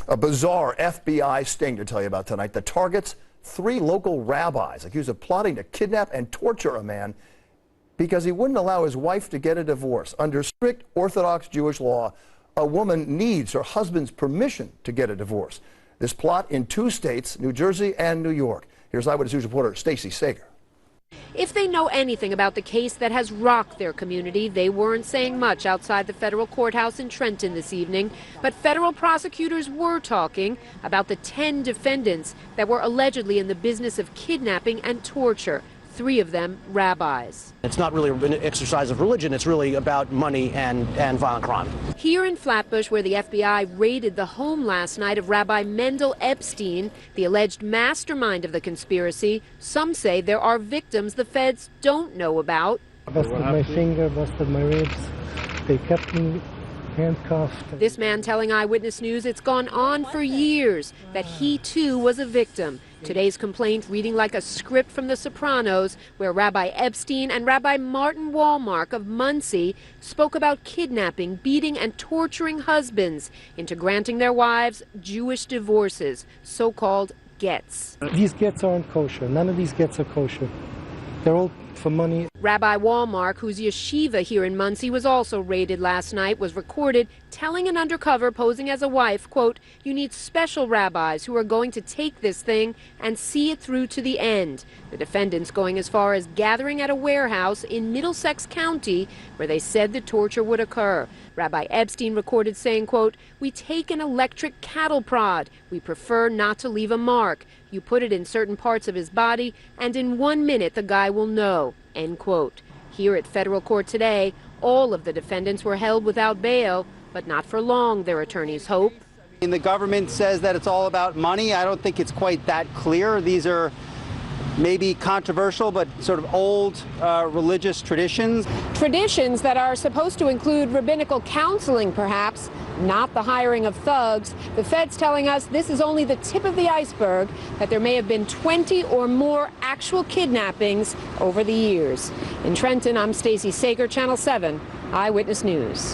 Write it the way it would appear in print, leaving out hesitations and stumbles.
A bizarre FBI sting to tell you about tonight that targets 3 local rabbis accused of plotting to kidnap and torture a man because he wouldn't allow his wife to get a divorce. Under strict Orthodox Jewish law, a woman needs her husband's permission to get a divorce. This plot in 2 states, New Jersey and New York. Here's Eyewitness News reporter Stacey Sager. If they know anything about the case that has rocked their community, they weren't saying much outside the federal courthouse in Trenton this evening. But federal prosecutors were talking about the 10 defendants that were allegedly in the business of kidnapping and torture. 3 of them rabbis. It's not really an exercise of religion, it's really about money and violent crime. Here in Flatbush, where the FBI raided the home last night of Rabbi Mendel Epstein, the alleged mastermind of the conspiracy, some say there are victims the feds don't know about. Busted my finger, busted my ribs. They kept me handcuffed. This man telling Eyewitness News it's gone on for years that he too was a victim. Today's complaint reading like a script from The Sopranos, where Rabbi Epstein and Rabbi Martin Wolmark of Muncie spoke about kidnapping, beating, and torturing husbands into granting their wives Jewish divorces, so-called gets. These gets aren't kosher. None of these gets are kosher. They're all for money. Rabbi Wolmark, whose yeshiva here in Muncie was also raided last night, was recorded telling an undercover posing as a wife, quote, "You need special rabbis who are going to take this thing and see it through to the end." The defendants going as far as gathering at a warehouse in Middlesex County where they said the torture would occur. Rabbi Epstein recorded saying, quote, "We take an electric cattle prod. We prefer not to leave a mark. You put it in certain parts of his body, and in 1 minute the guy will know," end quote. Here at federal court today, all of the defendants were held without bail, but not for long, their attorneys hope. And the government says that it's all about money. I don't think it's quite that clear. These are maybe controversial, but sort of old religious traditions. Traditions that are supposed to include rabbinical counseling, perhaps, not the hiring of thugs. The feds telling us this is only the tip of the iceberg, that there may have been 20 or more actual kidnappings over the years. In Trenton, I'm Stacey Sager, Channel 7, Eyewitness News.